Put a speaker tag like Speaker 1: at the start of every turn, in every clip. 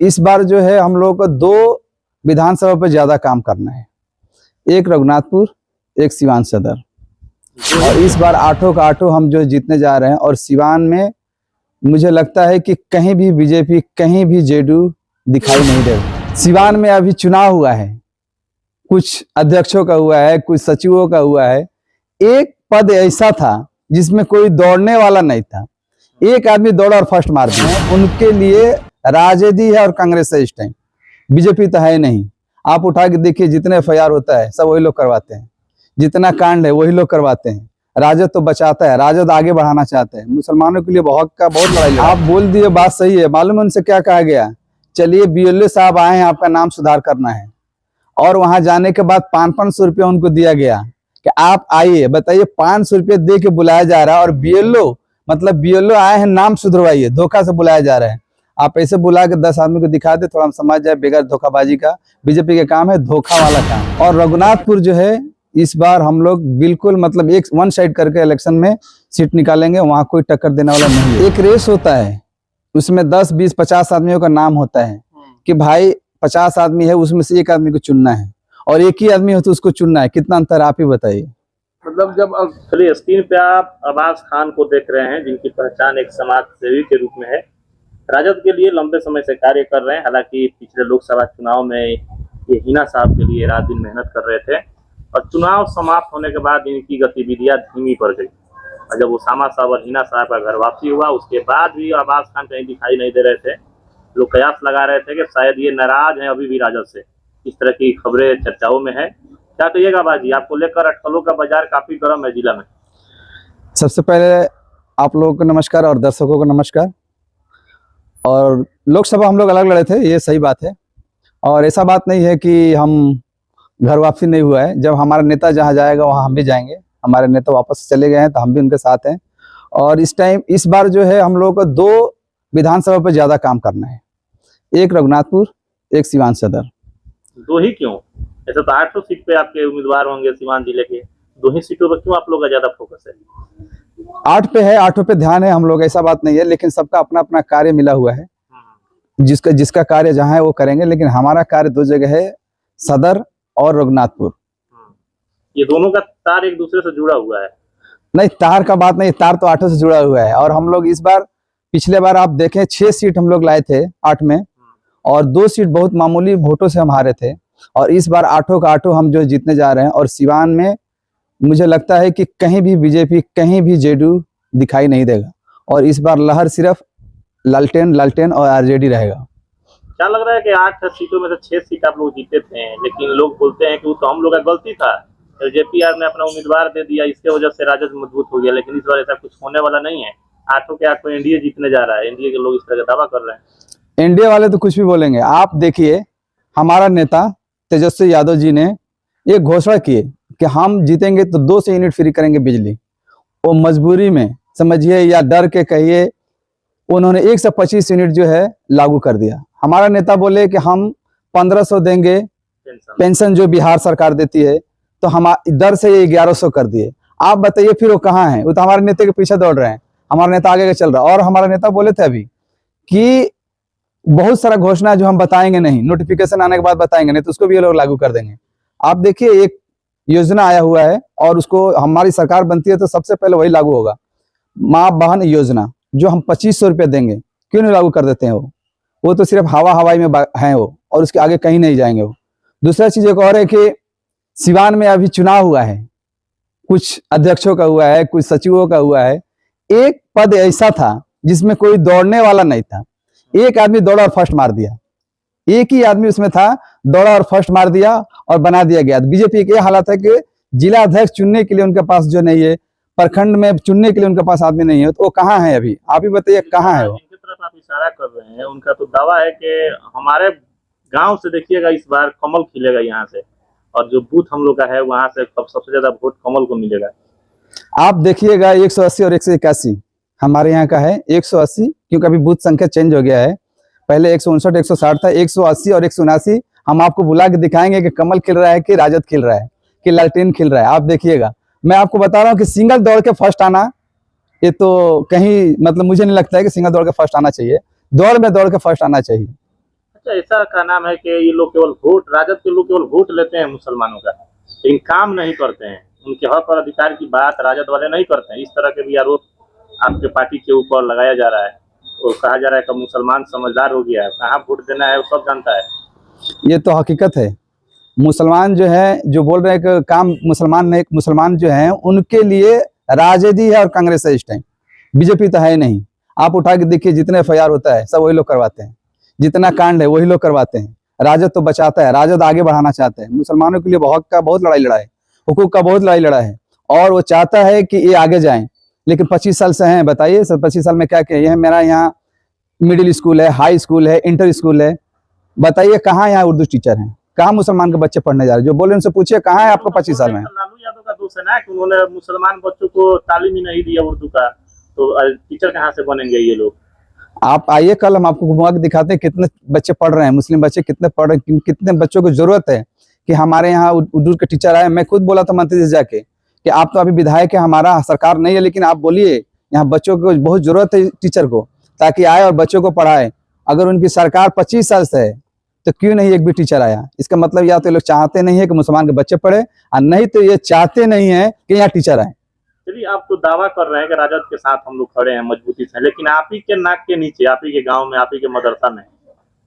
Speaker 1: इस बार जो है हम लोग को 2 विधानसभा पे ज्यादा काम करना है, एक रघुनाथपुर, एक सिवान सदर। और इस बार 8 का 8 हम जो जीतने जा रहे हैं। और सिवान में मुझे लगता है कि कहीं भी बीजेपी, कहीं भी जेडीयू दिखाई नहीं देगा। सिवान में अभी चुनाव हुआ है, कुछ अध्यक्षों का हुआ है, कुछ सचिवों का हुआ है। एक पद ऐसा था जिसमें कोई दौड़ने वाला नहीं था, एक आदमी दौड़ा और फर्स्ट मार दिया। उनके लिए राजद है और कांग्रेस है इस टाइम, बीजेपी तो है नहीं। आप उठा के देखिए, जितने एफआईआर होता है सब वही लोग करवाते हैं, जितना कांड है वही लोग करवाते हैं। राजद तो बचाता है, राजद आगे बढ़ाना चाहते हैं, मुसलमानों के लिए बहुत लड़ाई। आप बोल दिए, बात सही है। मालूम है उनसे क्या कहा गया? चलिए बीएलओ साहब आए हैं, आपका नाम सुधार करना है। और वहां जाने के बाद 500 रुपया उनको दिया गया कि आप आइए। बताइए, 500 रुपये दे के बुलाया जा रहा है और बीएलओ मतलब बीएलओ आए हैं नाम सुधरवाइए, धोखा से बुलाया जा रहा है। आप ऐसे बुला के 10 आदमी को दिखा दे, थोड़ा हम समझ जाए बेगर धोखाबाजी का। बीजेपी का काम है धोखा वाला काम। और रघुनाथपुर जो है इस बार हम लोग बिल्कुल मतलब एक वन साइड करके इलेक्शन में सीट निकालेंगे, वहां कोई टक्कर देने वाला नहीं है। एक रेस होता है, उसमें 10, 20, 50 आदमियों का नाम होता है कि भाई 50 आदमी है, उसमें से एक आदमी को चुनना है और एक ही आदमी हो तो उसको चुनना है। कितना अंतर आप ही बताइए।
Speaker 2: मतलब जब चलिए स्क्रीन पे आप अब्बास खान को देख रहे हैं, जिनकी पहचान एक समाज सेवी के रूप में है, राजद के लिए लंबे समय से कार्य कर रहे हैं। हालांकि पिछले लोकसभा चुनाव में ये हिना साहब के लिए रात दिन मेहनत कर रहे थे और चुनाव समाप्त होने के बाद इनकी गतिविधियां धीमी पड़ गई। और जब उसामा साहब और हिना साहब का घर वापसी हुआ, उसके बाद भी अब्बास खान कहीं दिखाई नहीं दे रहे थे। लोग कयास लगा रहे थे कि शायद ये नाराज हैं अभी भी राजद से। इस तरह की खबरें चर्चाओं में है। क्या कहिएगा बाजी, आपको लेकर अटकलों का बाजार काफी गर्म है जिला में?
Speaker 1: सबसे पहले आप लोगों को नमस्कार और दर्शकों को नमस्कार। और लोकसभा हम लोग अलग लड़े थे, ये सही बात है। और ऐसा बात नहीं है कि हम घर वापसी नहीं हुआ है। जब हमारा नेता जहाँ जाएगा वहाँ हम भी जाएंगे। हमारे नेता वापस चले गए हैं तो हम भी उनके साथ हैं। और इस बार जो है हम लोगों को 2 विधानसभा पर ज्यादा काम करना है, एक रघुनाथपुर, एक सिवान सदर।
Speaker 2: 2 ही क्यों? ऐसा तो 800 सीट पे आपके उम्मीदवार होंगे सिवान जिले के, 2 ही सीटों पर क्यों आप लोग का ज्यादा फोकस है?
Speaker 1: 8 पे है, 8 पे ध्यान है हम लोग, ऐसा बात नहीं है। लेकिन सबका अपना अपना कार्य मिला हुआ है, जिसका कार्य जहाँ है वो करेंगे। लेकिन हमारा कार्य 2 जगह है, सदर और रघुनाथपुर।
Speaker 2: ये दोनों का तार एक दूसरे से जुड़ा हुआ है?
Speaker 1: नहीं, तार का बात नहीं, तार तो 8 से जुड़ा हुआ है। और हम लोग इस बार, पिछले बार आप देखें 6 सीट हम लोग लाए थे 8 में, और 2 सीट बहुत मामूली वोटों से हम हारे थे। और इस बार 8 का 8 हम जो जीतने जा रहे हैं। और सिवान में मुझे लगता है कि कहीं भी बीजेपी, कहीं भी जेडीयू दिखाई नहीं देगा। और इस बार लहर सिर्फ लालटेन और आरजेडी रहेगा।
Speaker 2: क्या लग रहा है कि 8 सीटों में से 6 सीट आप लोग जीते थे, लेकिन लोग बोलते हैं कि वो तो हम लोग का गलती था, जेपीआर ने अपना उम्मीदवार दे दिया, इसके वजह से राजद मजबूत हो गया। लेकिन इस बार ऐसा कुछ होने वाला नहीं है। 8 के 8 एनडीए जीतने जा रहा है। एनडीए के लोग इस तरह का दावा कर रहे हैं।
Speaker 1: एनडीए वाले तो कुछ भी बोलेंगे। आप देखिए, हमारा नेता तेजस्वी यादव जी ने एक घोषणा की कि हम जीतेंगे तो 200 यूनिट फ्री करेंगे बिजली। वो मजबूरी में समझिए या डर के कहिए, उन्होंने 125 यूनिट जो है लागू कर दिया। हमारा नेता बोले कि हम 1500 देंगे पेंशन जो बिहार सरकार देती है, तो हम डर से ये 1100 कर दिए। आप बताइए फिर वो कहाँ है? वो तो हमारे नेता के पीछे दौड़ रहे हैं, हमारा नेता आगे चल रहा है। और हमारा नेता बोले थे अभी कि बहुत सारा घोषणा जो हम बताएंगे नहीं, नोटिफिकेशन आने के बाद बताएंगे नहीं, तो उसको भी ये लोग लागू कर देंगे। आप देखिए, एक योजना आया हुआ है और उसको हमारी सरकार बनती है तो सबसे पहले वही लागू होगा। माँ बहन योजना जो हम 2500 रुपये देंगे, क्यों नहीं लागू कर देते हैं? वो तो सिर्फ हवाई में है वो, और उसके आगे कहीं नहीं जाएंगे वो। दूसरा चीज एक और है कि सिवान में अभी चुनाव हुआ है, कुछ अध्यक्षों का हुआ है, कुछ सचिवों का हुआ है। एक पद ऐसा था जिसमें कोई दौड़ने वाला नहीं था, एक आदमी दौड़ा और फर्स्ट मार दिया। एक ही आदमी उसमें था, दौड़ा और फर्स्ट मार दिया और बना दिया गया। बीजेपी की हालत है कि जिला अध्यक्ष चुनने के लिए उनके पास जो नहीं है, प्रखंड में चुनने के लिए उनके पास आदमी नहीं है, तो वो कहाँ है? अभी आप ही बताइए कहाँ है वो?
Speaker 2: जिनकी तरफ आप इशारा कर रहे हैं, उनका तो दावा है कि हमारे गांव से देखिएगा इस बार कमल खिलेगा यहाँ से, और जो बूथ हम लोग का है वहां से सबसे ज्यादा वोट कमल को मिलेगा।
Speaker 1: आप देखिएगा 180 और 181 हमारे यहाँ का है। 180 क्योंकि अभी बूथ संख्या चेंज हो गया है, पहले 159 160 था। 180 और 179 हम आपको बुला के दिखाएंगे कि कमल खिल रहा है कि राजद खिल रहा है कि लालटेन खिल रहा है। आप देखिएगा, मैं आपको बता रहा हूँ कि सिंगल दौड़ के फर्स्ट आना, ये तो कहीं मतलब मुझे नहीं लगता है कि सिंगल दौड़ के फर्स्ट आना चाहिए। दौड़ में दौड़ के फर्स्ट आना चाहिए।
Speaker 2: का ऐसा का नाम है कि ये लोग केवल वोट, राजद के लोग केवल वोट लेते हैं मुसलमानों का, लेकिन काम नहीं करते हैं। उनके हक और अधिकार की बात राजद वाले नहीं करते हैं। इस तरह के भी आरोप आपके पार्टी के ऊपर लगाया जा रहा है और कहा जा रहा है कि मुसलमान समझदार हो गया है, कहाँ वोट देना है वो सब जानता है।
Speaker 1: ये तो हकीकत है। मुसलमान जो है, जो बोल रहे हैं कि काम मुसलमान जो हैं उनके लिए राजद ही है और कांग्रेस है इस टाइम, बीजेपी तो है नहीं। आप उठा के देखिए, जितने एफआईआर होता है सब वही लोग करवाते हैं, जितना कांड है वही लोग करवाते हैं। राजद तो बचाता है, राजद आगे बढ़ाना चाहते हैं। मुसलमानों के लिए हक का बहुत लड़ाई लड़ा है, हुकूक का बहुत लड़ाई लड़ा है, और वो चाहता है कि ये आगे जाएं। लेकिन 25 साल से हैं, बताइए सर 25 साल में क्या किया? यह मेरा यहाँ मिडिल स्कूल है, हाई स्कूल है, इंटर स्कूल है, बताइए कहाँ यहाँ उर्दू टीचर हैं? कहाँ मुसलमान के बच्चे पढ़ने जा रहे हैं? जो बोले उनसे पूछिए कहाँ है आपको 25 साल में?
Speaker 2: लालू यादव का दोष है ना कि उन्होंने मुसलमान बच्चों को तालीम ही नहीं दिया उर्दू का, तो टीचर कहाँ से बनेंगे ये लोग?
Speaker 1: आप आइए, कल हम आपको घुमा के दिखाते हैं कितने बच्चे पढ़ रहे हैं, मुस्लिम बच्चे कितने पढ़ रहे हैं, कितने बच्चों को जरूरत है कि हमारे यहाँ उर्दू के टीचर आए। मैं खुद बोला था मंत्री से जाके कि आप तो अभी विधायक है, हमारा सरकार नहीं है, लेकिन आप बोलिए यहाँ बच्चों को बहुत जरूरत है टीचर को, ताकि आए और बच्चों को पढ़ाए। अगर उनकी सरकार 25 साल से है तो क्यों नहीं एक भी टीचर आया? इसका मतलब या तो ये लोग चाहते नहीं है कि मुसलमान के बच्चे पढ़े, और नहीं तो ये चाहते नहीं है कि यहाँ टीचर आए।
Speaker 2: चलिए, आप तो दावा कर रहे हैं कि राजद के साथ हम लोग खड़े हैं मजबूती से, लेकिन आप ही के नाक के नीचे, आप ही के गांव में, आप ही के मदरसा में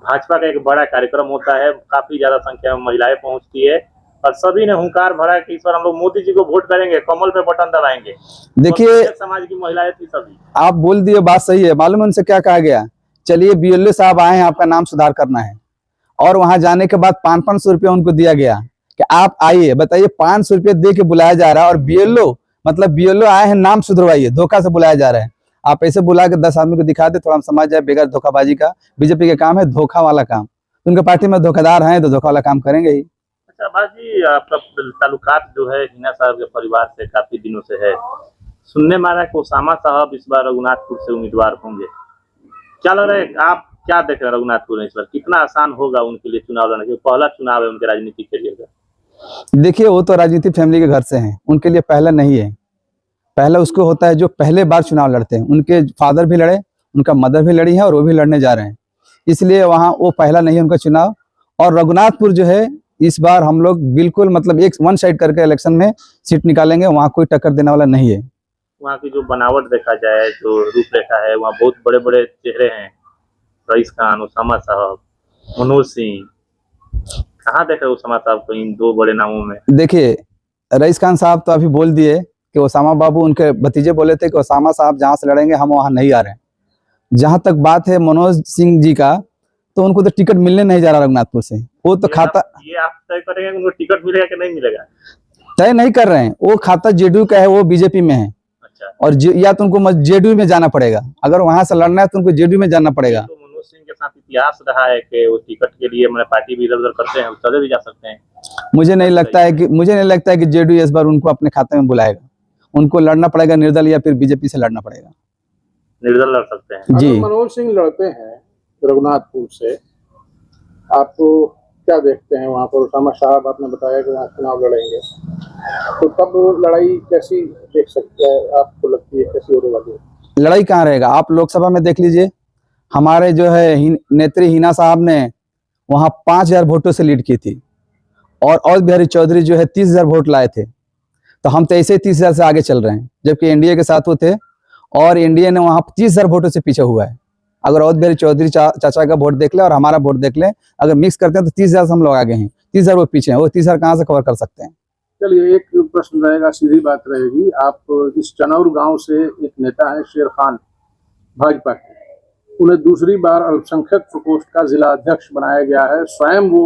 Speaker 2: भाजपा का एक बड़ा कार्यक्रम होता है, काफी ज्यादा संख्या में महिलाएं पहुंचती है और सभी ने हुंकार भरा कि इस बार हम लोग मोदी जी को वोट करेंगे, कमल पे बटन दबाएंगे।
Speaker 1: देखिए,
Speaker 2: समाज की महिलाएं थी सभी।
Speaker 1: आप बोल दिए, बात सही है। मालूम है उनसे क्या कहा गया? चलिए बीएलओ साहब आए हैं, आपका नाम सुधार करना है, और वहां जाने के बाद 500 रुपया उनको दिया गया कि आप आइए। बताइए, 500 रुपये दे के बुलाया जा रहा है, और बीएलओ मतलब बीएलओ आए हैं नाम सुधरवाइए, धोखा से बुलाया जा रहा है। आप ऐसे बुला के 10 आदमी को दिखा दे, थोड़ा हम समझ जाए बेगर धोखाबाजी का। बीजेपी का काम है धोखा वाला काम, उनके पार्टी में धोखादार हैं तो धोखा वाला काम करेंगे ही।
Speaker 2: अच्छा अब्बास जी, आपका ताल्लुकात जो है हिना साहब के परिवार से काफी दिनों से है। सुनने में आ रहा है कि ओसामा साहब इस बार रघुनाथपुर से उम्मीदवार होंगे, क्या लग रहा है? आप क्या देख रहे हैं रघुनाथपुर में इस बार? कितना आसान होगा उनके लिए चुनाव लड़ना? क्योंकि पहला चुनाव है उनके राजनीतिक करियर का।
Speaker 1: देखिए, वो तो राजनीतिक फैमिली के घर से हैं, उनके लिए पहला नहीं है। पहला उसको होता है जो पहले बार चुनाव लड़ते हैं। उनके फादर भी लड़े, उनका मदर भी लड़ी है, और वो भी लड़ने जा रहे हैं, इसलिए वहाँ वो पहला नहीं है उनका चुनाव। और रघुनाथपुर जो है इस बार हम लोग बिल्कुल मतलब एक वन साइड करके इलेक्शन में सीट निकालेंगे, वहाँ कोई टक्कर देने वाला नहीं है।
Speaker 2: वहाँ की जो बनावट देखा जाए, जो रूपरेखा है, वहाँ बहुत बड़े बड़े चेहरे हैं, रईस खान, ओसामा साहब, मनोज सिंह। कहाँ देख रहे हो ओसामा साहब को इन दो बड़े नामों में?
Speaker 1: देखिए, रईस खान साहब तो अभी बोल दिए कि ओसामा बाबू, उनके भतीजे बोले थे कि ओसामा साहब जहाँ से लड़ेंगे हम वहाँ नहीं आ रहे हैं। जहाँ तक बात है मनोज सिंह जी का, तो उनको तो टिकट मिलने नहीं जा रहा रघुनाथपुर से। वो तो खाता
Speaker 2: ये आप तय करेंगे उनको टिकट मिलेगा कि नहीं मिलेगा?
Speaker 1: तय नहीं कर रहे हैं, वो खाता जेडीयू का है, वो बीजेपी में है।
Speaker 2: अच्छा,
Speaker 1: और या तो उनको जेडीयू में जाना पड़ेगा, अगर वहां से लड़ना है तो उनको जेडीयू में जाना पड़ेगा।
Speaker 2: तो मनोज सिंह के साथ इतिहास रहा है कि वो टिकट के लिए मैंने पार्टी भी इधर उधर करते हैं, चले भी जा सकते हैं।
Speaker 1: मुझे नहीं लगता है कि जेडीयू इस बार उनको अपने खाते में बुलाएगा। उनको लड़ना पड़ेगा निर्दल, या फिर बीजेपी से लड़ना पड़ेगा।
Speaker 2: निर्दल लड़ सकते हैं
Speaker 1: जी।
Speaker 3: मनोज सिंह लड़ते हैं रघुनाथपुर से, आप क्या देखते हैं वहाँ पर? ओसामा साहब आपने बताया कि वहाँ चुनाव लड़ेंगे, तो तब लड़ाई कैसी देख सकते हैं? आपको लगती है कैसी होने वाली है
Speaker 1: लड़ाई? कहाँ रहेगा? आप लोकसभा में देख लीजिए, हमारे जो है नेत्री हिना साहब ने वहाँ 5000 वोटों से लीड की थी, और अवध बिहारी चौधरी जो है 30,000 वोट लाए थे। तो हम तो ऐसे ही 30,000 से आगे चल रहे हैं, जबकि एनडीए के साथ वो थे, और एनडीए ने वहाँ 30,000 वोटों से पीछे हुआ है। अगर अवध बिहारी चौधरी चाचा का वोट देख ले और हमारा वोट देख ले, अगर मिक्स करते हैं तो 30,000 से हम लोग आगे हैं। 30,000 वो पीछे हैं, वो 30,000 कहाँ से कवर कर सकते हैं?
Speaker 3: चलिए, एक प्रश्न रहेगा, सीधी बात रहेगी। आप इस चनौर गांव से एक नेता है शेर खान भाजपा के, उन्हें दूसरी बार अल्पसंख्यक प्रकोष्ठ का जिला अध्यक्ष बनाया गया है। स्वयं वो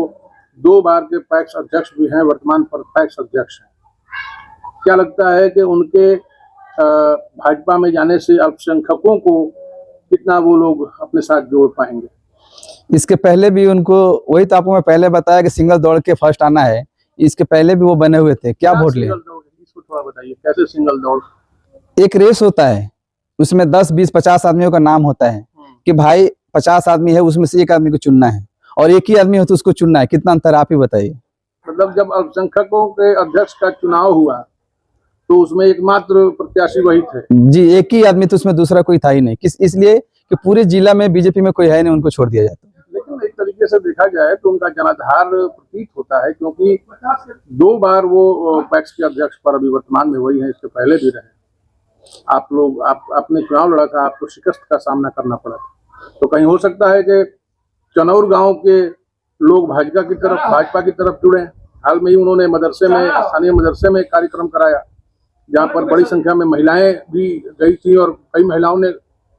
Speaker 3: 2 बार के पैक्स अध्यक्ष भी हैं, वर्तमान पर पैक्स अध्यक्ष हैं। क्या लगता है कि उनके भाजपा में जाने से अल्पसंख्यकों को कितना वो लोग अपने साथ जोड़ पाएंगे?
Speaker 1: इसके पहले भी उनको, वही तो आपको मैं पहले बताया कि सिंगल दौड़ के फर्स्ट आना है, इसके पहले भी वो बने हुए थे। क्या वोट लिए?
Speaker 3: इसको थोड़ा बताइए, कैसे सिंगल दौड़?
Speaker 1: एक रेस होता है, उसमें 10, 20, 50 आदमियों का नाम होता है कि भाई 50 आदमी है, उसमें से एक आदमी को चुनना है, और एक ही आदमी हो तो उसको चुनना है। कितना अंतर आप ही बताइए।
Speaker 3: मतलब जब अल्पसंख्यकों के अध्यक्ष का चुनाव हुआ तो उसमें एकमात्र प्रत्याशी वही थे?
Speaker 1: जी, एक ही आदमी, तो उसमें दूसरा कोई था ही नहीं। इसलिए कि पूरे जिला में बीजेपी में कोई है नहीं, उनको छोड़ दिया जाता है।
Speaker 3: लेकिन एक तरीके तरीके से देखा जाए तो उनका जनाधार प्रतीत होता है, क्योंकि 2 बार वो पैक्स के अध्यक्ष पर अभी वर्तमान में वही है, इससे पहले भी रहे। आपने चुनाव लड़ा था, आपको शिकस्त का सामना करना पड़ा था, तो कहीं हो सकता है कि चनौर गांव के लोग भाजपा की तरफ जुड़े। हाल में ही उन्होंने स्थानीय मदरसे में कार्यक्रम कराया, जहां पर बड़ी संख्या में महिलाएं भी गई थी, और कई महिलाओं ने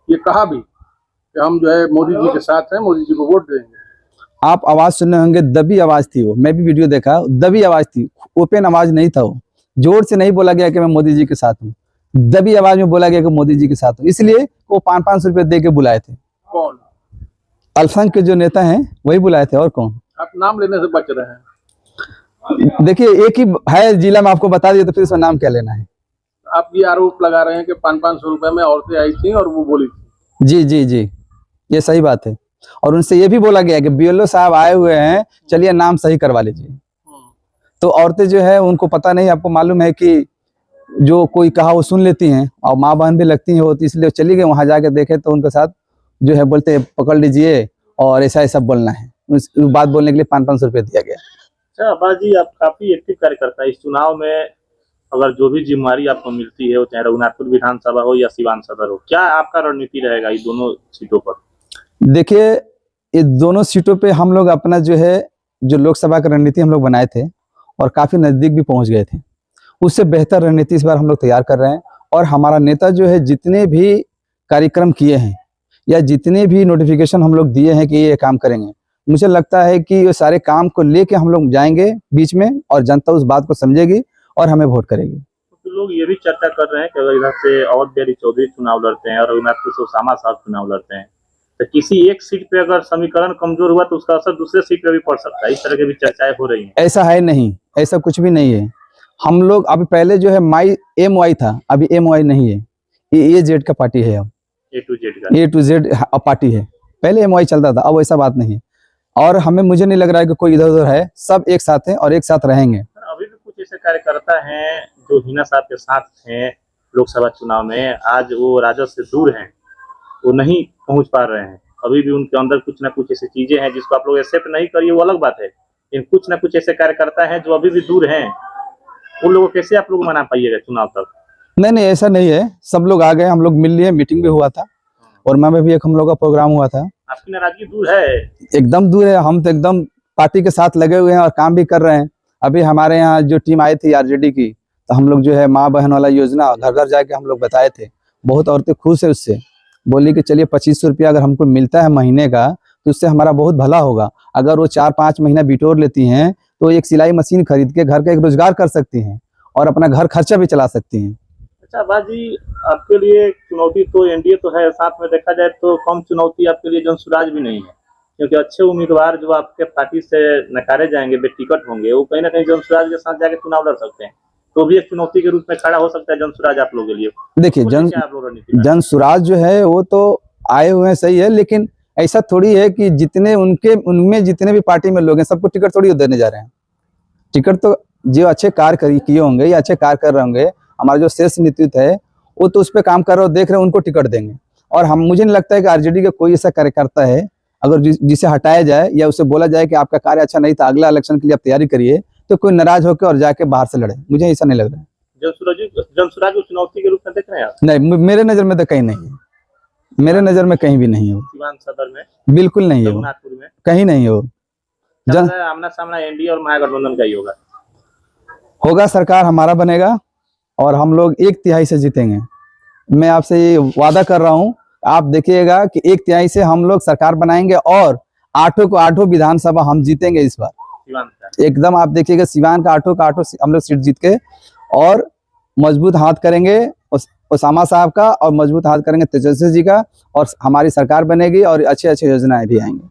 Speaker 3: ये कहा भी कि हम जो है मोदी जी के साथ हैं, मोदी जी को वोट देंगे।
Speaker 1: आप आवाज सुनने होंगे, दबी आवाज थी वो, मैं भी वीडियो देखा, दबी आवाज थी, ओपन आवाज नहीं था वो। जोर से नहीं बोला गया कि मैं मोदी जी के साथ हूँ, दबी आवाज में बोला गया कि मोदी जी के साथ हूँ, इसलिए वो 500 रुपये दे के बुलाए थे।
Speaker 3: कौन?
Speaker 1: अल्पसंख्यक के जो नेता हैं वही बुलाए थे, और कौन?
Speaker 3: आप नाम लेने से बच रहे हैं।
Speaker 1: देखिए, एक ही है जिला में, आपको बता दिया तो फिर उसका नाम क्या लेना है?
Speaker 3: आप ये आरोप लगा रहे हैं कि 500 रुपए में औरतें आई थी और वो बोली थी।
Speaker 1: जी जी जी, ये सही बात है। और उनसे ये भी बोला गया कि बीएलओ साहब आए हुए हैं, चलिए नाम सही करवा लीजिए। तो औरतें जो है उनको पता नहीं, आपको मालूम है कि जो कोई कहा वो सुन लेती हैं, और माँ बहन भी लगती हैं होती, इसलिए चली गई वहां जाके देखे तो उनके साथ जो है बोलते हैं पकड़ लीजिए और ऐसा ऐसा बोलना है, उस बात बोलने के लिए 500 रुपये दिया गया।
Speaker 2: अच्छा अब्बास जी, आप काफी एक्टिव कार्यकर्ता है। इस चुनाव में अगर जो भी जिम्मेदारी आपको मिलती है, वो चाहे रघुनाथपुर विधानसभा हो या सिवान सदर हो, क्या आपका रणनीति रहेगा इस दोनों सीटों पर?
Speaker 1: देखिए, ये दोनों सीटों पे हम लोग अपना जो है जो लोकसभा की रणनीति हम लोग बनाए थे और काफी नजदीक भी पहुंच गए थे, उससे बेहतर रणनीति इस बार हम लोग तैयार कर रहे हैं। और हमारा नेता जो है जितने भी कार्यक्रम किए हैं या जितने भी नोटिफिकेशन हम लोग दिए हैं कि ये काम करेंगे, मुझे लगता है कि ये सारे काम को लेके हम लोग जाएंगे बीच में, और जनता उस बात को समझेगी और हमें वोट करेगी।
Speaker 2: तो लोग ये भी चर्चा कर रहे हैं कि अगर इधर से अवध बिहारी चौधरी चुनाव लड़ते हैं और रघुनाथपुर से उसामा साहब चुनाव लड़ते हैं, तो किसी एक सीट पे अगर समीकरण कमजोर हुआ तो उसका असर दूसरे सीट पे भी पड़ सकता है। इस तरह की भी चर्चाएं हो रही हैं।
Speaker 1: ऐसा है नहीं, ऐसा कुछ भी नहीं है। हम लोग अभी पहले जो है MY था, अभी MY नहीं है, ये AZ का पार्टी है। अब A to Z पार्टी है, पहले MY चलता था, अब ऐसा बात नहीं है। और मुझे नहीं लग रहा है कि कोई इधर उधर है, सब एक साथ हैं और एक साथ रहेंगे।
Speaker 2: अभी भी कुछ ऐसे कार्यकर्ता हैं जो हिना साहब के साथ हैं लोकसभा चुनाव में, आज वो राजद से दूर हैं, वो नहीं पहुंच पा रहे हैं। अभी भी उनके अंदर कुछ ना कुछ ऐसी चीजें हैं जिसको आप लोग एक्सेप्ट नहीं करिए, वो अलग बात है, लेकिन कुछ ना कुछ ऐसे कार्यकर्ता हैं जो अभी भी दूर हैं। उन लोगों को कैसे आप लोग मना पाइएगा चुनाव तक?
Speaker 1: नहीं, ऐसा नहीं है, सब लोग आ गए, हम लोग मिल लिए, मीटिंग भी हुआ था, और मैं भी एक हम लोग का प्रोग्राम हुआ था।
Speaker 2: आपकी नाराजगी दूर है? एकदम
Speaker 1: दूर है, हम तो एकदम पार्टी के साथ लगे हुए हैं और काम भी कर रहे हैं। अभी हमारे यहाँ जो टीम आई थी RJD की, तो हम लोग जो है माँ बहन वाला योजना घर घर जाके हम लोग बताए थे, बहुत औरतें खुश है उससे, बोली कि चलिए 2500 रुपया अगर हमको मिलता है महीने का तो उससे हमारा बहुत भला होगा। अगर वो 4-5 महीना बिटोर लेती हैं तो एक सिलाई मशीन खरीद के घर का एक रोजगार कर सकती हैं और अपना घर खर्चा भी चला सकती हैं।
Speaker 2: अच्छा अब्बास जी, आपके लिए चुनौती तो NDA तो है, साथ में देखा जाए तो कम चुनौती आपके लिए जनसुराज भी नहीं है, क्योंकि अच्छे उम्मीदवार जो आपके पार्टी से नकारे जाएंगे, बेटिकट होंगे, वो कहीं ना कहीं जनसुराज के साथ जाके चुनाव लड़ सकते हैं, तो भी एक चुनौती के रूप में खड़ा हो सकता है जनसुराज आप लोगों के लिए।
Speaker 1: देखिए, जनसुराज जो है वो तो आए हुए हैं, सही है, लेकिन ऐसा थोड़ी है कि उनमें जितने भी पार्टी में लोग हैं सबको टिकट थोड़ी देने जा रहे हैं। टिकट तो जो अच्छे कार्य किए होंगे या अच्छे कार्य कर रहे होंगे, हमारा जो शीर्ष नेतृत्व है वो तो उस पर काम कर रहे हो, देख रहे हैं, उनको टिकट देंगे। और मुझे नहीं लगता है कि RJD का कोई ऐसा कार्यकर्ता है अगर जिसे हटाया जाए या उसे बोला जाए कि आपका कार्य अच्छा नहीं था, अगला इलेक्शन के लिए आप तैयारी करिए, तो कोई नाराज होकर और जाके बाहर से लड़े, मुझे ऐसा नहीं लग रहा है।
Speaker 2: जनसुराज को चुनौती के रूप में देख रहे हैं आप?
Speaker 1: नहीं, मेरे नजर में तो कहीं नहीं है, मेरे नजर में कहीं भी नहीं है।
Speaker 2: सिवान सदर में
Speaker 1: बिल्कुल नहीं है,
Speaker 2: रघुनाथपुर में
Speaker 1: कहीं नहीं है। वो
Speaker 2: आमना सामना NDA और महागठबंधन का ही
Speaker 1: होगा, सरकार हमारा बनेगा और हम लोग 1/3 से जीतेंगे। मैं आपसे ये वादा कर रहा हूँ, आप देखिएगा कि 1/3 से हम लोग सरकार बनाएंगे और 8 को 8 विधानसभा हम जीतेंगे इस बार। एकदम आप देखिएगा, सिवान का 8 का 8 हम लोग सीट जीत के और मजबूत हाथ करेंगे उसामा साहब का और मजबूत हाथ करेंगे तेजस्वी जी का, और हमारी सरकार बनेगी और अच्छे अच्छे योजनाएं भी आएंगी।